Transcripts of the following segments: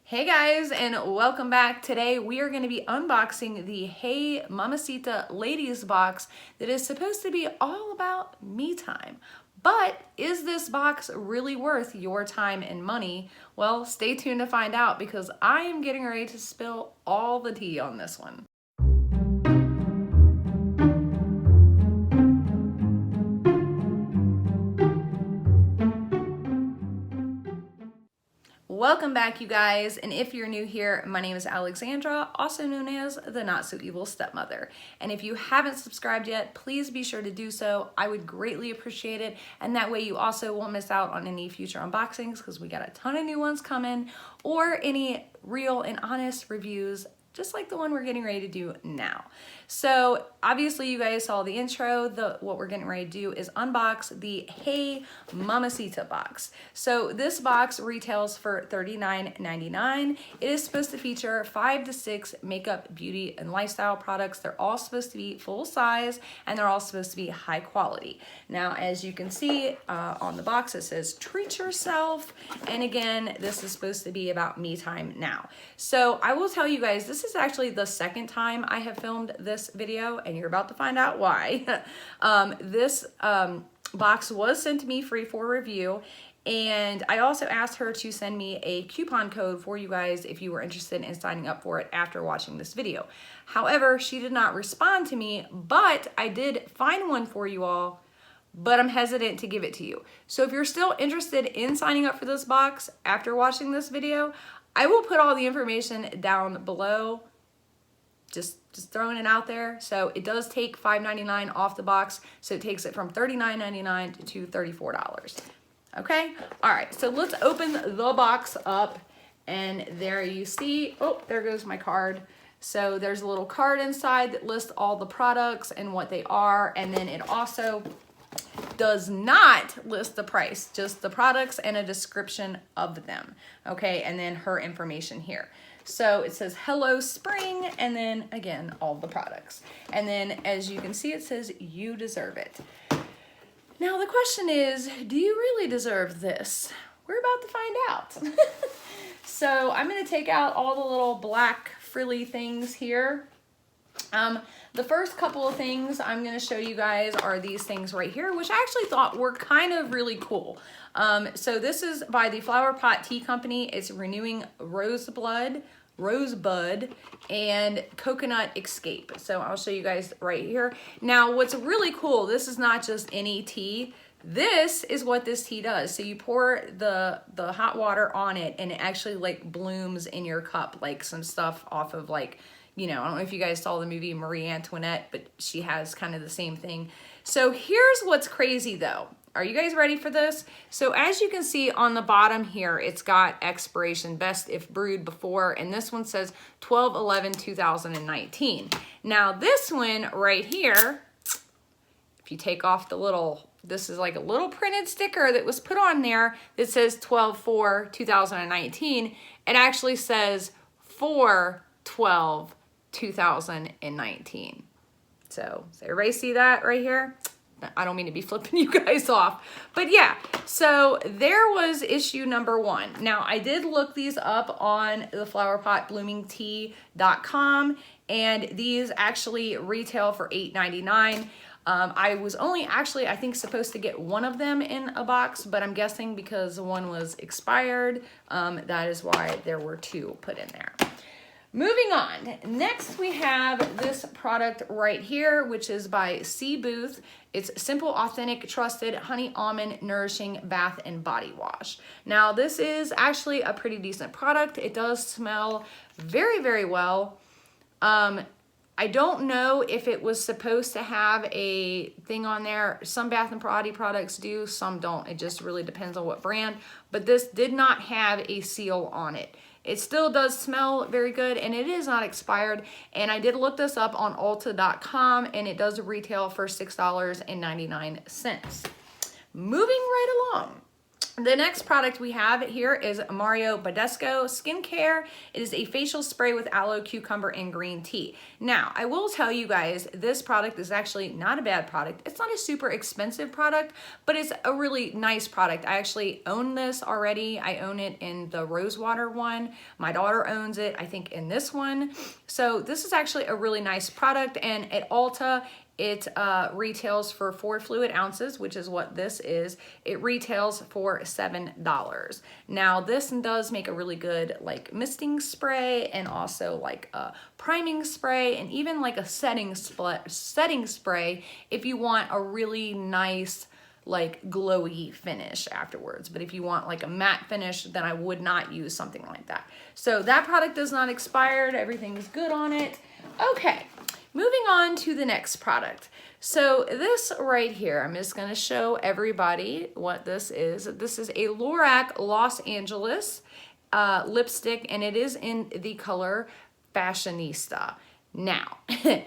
Hey guys, and welcome back. Today we are going to be unboxing the Hey Mamacita ladies box that is supposed to be all about me time. But is this box really worth your time and money? Well, stay tuned to find out because I am getting ready to spill all the tea on this one. Welcome back, you guys, and if you're new here, my name is Alexandra, also known as the Not So Evil Stepmother. And if you haven't subscribed yet, please be sure to do so. I would greatly appreciate it, and that way you also won't miss out on any future unboxings because we got a ton of new ones coming, or any real and honest reviews just like the one we're getting ready to do now. So obviously you guys saw the intro. What we're getting ready to do is unbox the Hey Mamacita box. So this box retails for $39.99. It is supposed to feature 5 to 6 makeup, beauty, and lifestyle products. They're all supposed to be full size and they're all supposed to be high quality. Now, as you can see on the box, it says treat yourself. And again, this is supposed to be about me time now. So I will tell you guys, this is actually the second time I have filmed this video, and you're about to find out why. This box was sent to me free for review, and I also asked her to send me a coupon code for you guys if you were interested in signing up for it after watching this video. However, she did not respond to me, but I did find one for you all, but I'm hesitant to give it to you. So if you're still interested in signing up for this box after watching this video, I will put all the information down below, just throwing it out there. So it does take $5.99 off the box, so it takes it from $39.99 to $34. Okay, all right, so let's open the box up, and there you see, oh, there goes my card. So there's a little card inside that lists all the products and what they are, and then it also does not list the price, just the products and a description of them. Okay, and then her information here. So it says hello spring, and then again all the products, and then as you can see it says you deserve it. Now the question is, do you really deserve this? We're about to find out. So I'm going to take out all the little black frilly things here. The first couple of things I'm going to show you guys are these things right here, which I actually thought were kind of really cool. So this is by the Flower Pot Tea Company. It's Renewing Rosebud and Coconut Escape. So I'll show you guys right here. Now what's really cool, this is not just any tea. This is what this tea does. So you pour the hot water on it, and it actually like blooms in your cup, like some stuff off of like, you know, I don't know if you guys saw the movie Marie Antoinette, but she has kind of the same thing. So here's what's crazy though. Are you guys ready for this? So as you can see on the bottom here, it's got expiration, best if brewed before, and this one says 12/11/2019. Now this one right here, if you take off the little, this is like a little printed sticker that was put on there that says 12/4/2019. It actually says 4/12/2019. So everybody see that right here? I don't mean to be flipping you guys off, but yeah, so there was issue number 1. Now I did look these up on the flowerpotbloomingtea.com, and these actually retail for $8.99. I was only actually, I think, supposed to get one of them in a box, but I'm guessing because one was expired, that is why there were 2 put in there. Moving on, next we have this product right here, which is by C. Booth. It's Simple, Authentic, Trusted Honey Almond Nourishing Bath and Body Wash. Now this is actually a pretty decent product. It does smell very, very well. I don't know if it was supposed to have a thing on there. Some bath and body products do, some don't. It just really depends on what brand, but this did not have a seal on it. It still does smell very good, and it is not expired. And I did look this up on Ulta.com, and it does retail for $6.99. Moving right along. The next product we have here is Mario Badescu Skincare. It is a facial spray with aloe, cucumber, and green tea. Now, I will tell you guys, this product is actually not a bad product. It's not a super expensive product, but it's a really nice product. I actually own this already. I own it in the Rosewater one. My daughter owns it, I think, in this one. So this is actually a really nice product, and at Ulta, it retails for 4 fluid ounces, which is what this is. It retails for $7. Now, this does make a really good like misting spray, and also like a priming spray, and even like a setting spray if you want a really nice like glowy finish afterwards. But if you want like a matte finish, then I would not use something like that. So that product is not expired. Everything's good on it. Okay. Moving on to the next product. So this right here, I'm just gonna show everybody what this is. This is a Lorac Los Angeles lipstick, and it is in the color Fashionista. Now, let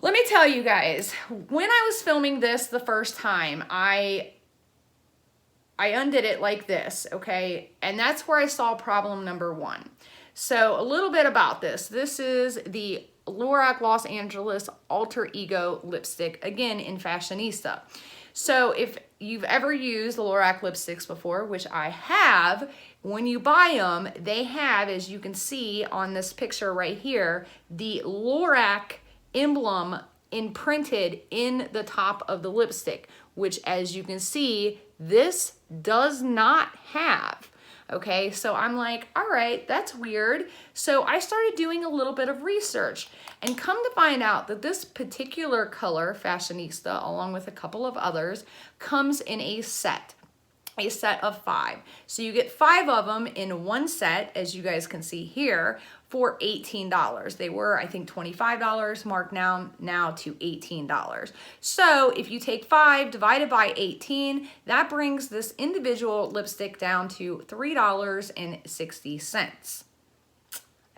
me tell you guys, when I was filming this the first time, I undid it like this, okay? And that's where I saw problem number 1. So a little bit about this. This is the Lorac Los Angeles Alter Ego lipstick, again in Fashionista. So if you've ever used the Lorac lipsticks before, which I have, when you buy them, they have, as you can see on this picture right here, the Lorac emblem imprinted in the top of the lipstick, which, as you can see, this does not have. Okay, so I'm like, all right, that's weird. So I started doing a little bit of research, and come to find out that this particular color, Fashionista, along with a couple of others, comes in a set of 5. So you get 5 of them in one set, as you guys can see here, for $18. They were, I think, $25, marked now to $18. So if you take 5 divided by 18, that brings this individual lipstick down to $3.60.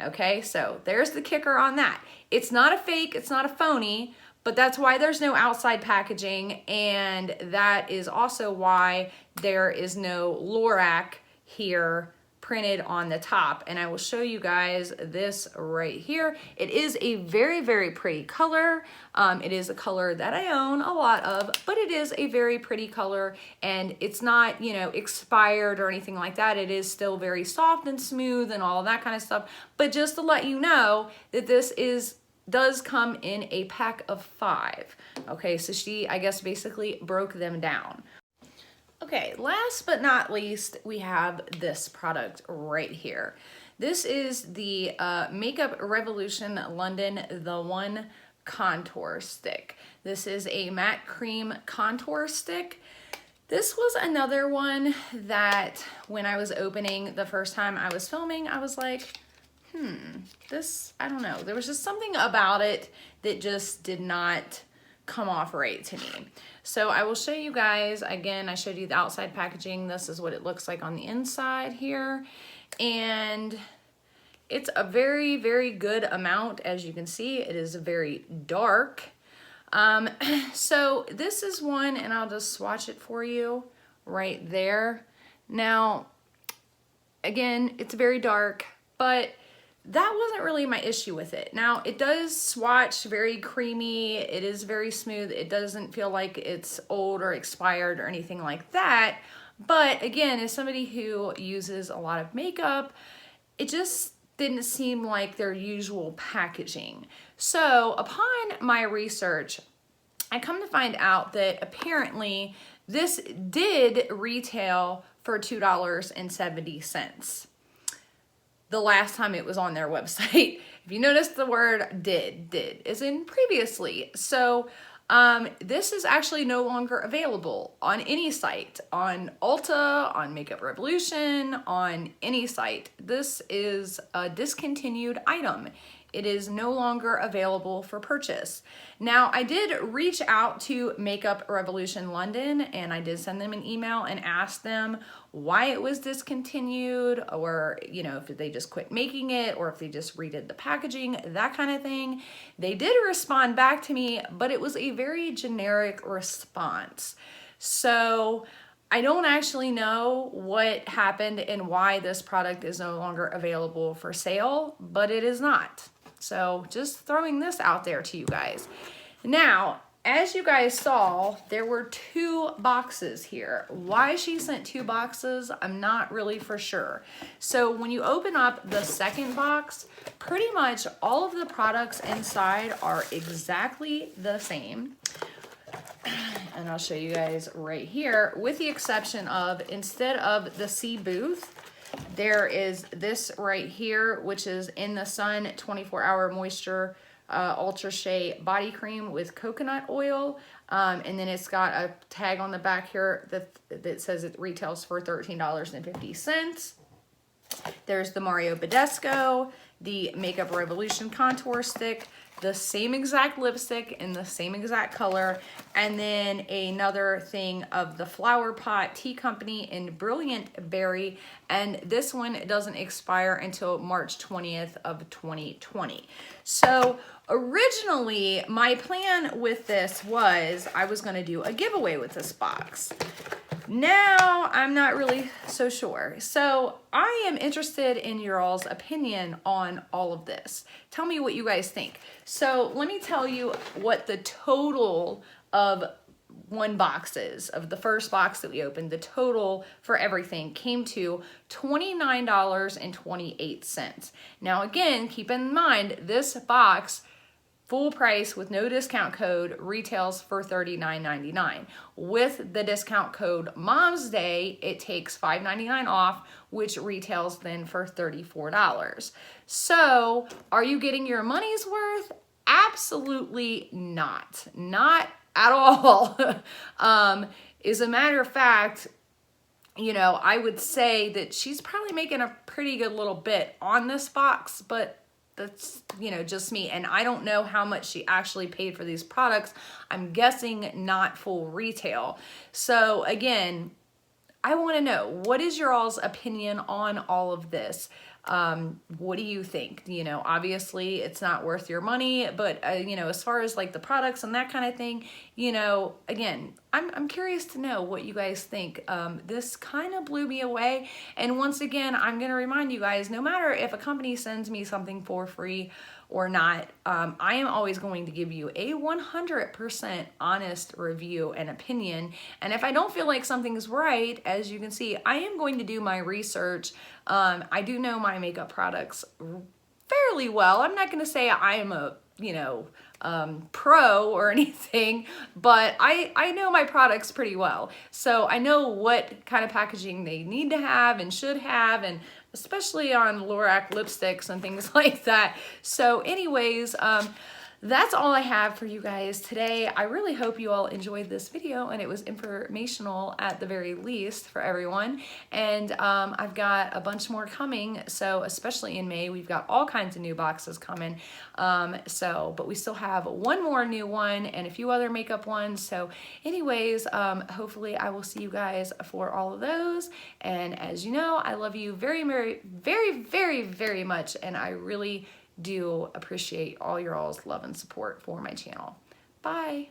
Okay, so there's the kicker on that. It's not a fake, it's not a phony, but that's why there's no outside packaging, and that is also why there is no Lorac here printed on the top. And I will show you guys this right here. It is a very, very pretty color. It is a color that I own a lot of, but it is a very pretty color, and it's not, you know, expired or anything like that. It is still very soft and smooth and all of that kind of stuff. But just to let you know that this does come in a pack of 5. Okay, so she, I guess, basically broke them down. Okay, last but not least, we have this product right here. This is the Makeup Revolution London The One Contour Stick. This is a matte cream contour stick. This was another one that when I was opening the first time I was filming, I was like, this, I don't know. There was just something about it that just did not come off right to me. So I will show you guys, again, I showed you the outside packaging. This is what it looks like on the inside here. And it's a very, very good amount. As you can see, it is very dark. So this is one, and I'll just swatch it for you right there. Now, again, it's very dark, but that wasn't really my issue with it. Now, it does swatch very creamy. It is very smooth. It doesn't feel like it's old or expired or anything like that. But again, as somebody who uses a lot of makeup, it just didn't seem like their usual packaging. So upon my research, I come to find out that apparently this did retail for $2.70. The last time it was on their website. If you notice the word did is in previously. So this is actually no longer available on any site, on Ulta, on Makeup Revolution, on any site. This is a discontinued item. It is no longer available for purchase. Now, I did reach out to Makeup Revolution London, and I did send them an email and ask them why it was discontinued, or, you know, if they just quit making it, or if they just redid the packaging, that kind of thing. They did respond back to me, but it was a very generic response. So I don't actually know what happened and why this product is no longer available for sale, but it is not. So just throwing this out there to you guys. Now, as you guys saw, there were 2 boxes here. Why she sent 2 boxes, I'm not really for sure. So when you open up the second box, pretty much all of the products inside are exactly the same. And I'll show you guys right here, with the exception of, instead of the C booth, there is this right here, which is In the Sun 24-hour moisture ultra shea body cream with coconut oil. And then it's got a tag on the back here that says it retails for $13.50. There's the Mario Badescu, the Makeup Revolution contour stick, the same exact lipstick in the same exact color, and then another thing of the Flower Pot Tea Company in Brilliant Berry, and this one doesn't expire until March 20th of 2020. So originally my plan with this was I was going to do a giveaway with this box. Now I'm not really so sure. So I am interested in your all's opinion on all of this. Tell me what you guys think. So let me tell you what the total of one box is. Of the first box that we opened, the total for everything came to $29.28. Now again, keep in mind this box, full price with no discount code, retails for $39.99. With the discount code Mom's Day, it takes $5.99 off, which retails then for $34. So are you getting your money's worth? Absolutely not. Not at all. As a matter of fact, you know, I would say that she's probably making a pretty good little bit on this box, but that's, you know, just me. And I don't know how much she actually paid for these products. I'm guessing not full retail. So again, I want to know, what is your all's opinion on all of this? What do you think? You know, obviously it's not worth your money, but you know, as far as like the products and that kind of thing, you know, again, I'm curious to know what you guys think. This kind of blew me away. And once again, I'm going to remind you guys, no matter if a company sends me something for free or not, I am always going to give you a 100% honest review and opinion. And if I don't feel like something's right, as you can see, I am going to do my research. I do know my makeup products fairly well. I'm not going to say I am a, you know, pro or anything, but I know my products pretty well. So I know what kind of packaging they need to have and should have, and especially on Lorac lipsticks and things like that. So anyways, that's all I have for you guys today. I really hope you all enjoyed this video and it was informational at the very least for everyone. And I've got a bunch more coming. So especially in May, we've got all kinds of new boxes coming. But we still have one more new one and a few other makeup ones. So anyways, hopefully I will see you guys for all of those. And as you know, I love you very, very, very, very, very much. And I really do appreciate all your all's love and support for my channel. Bye.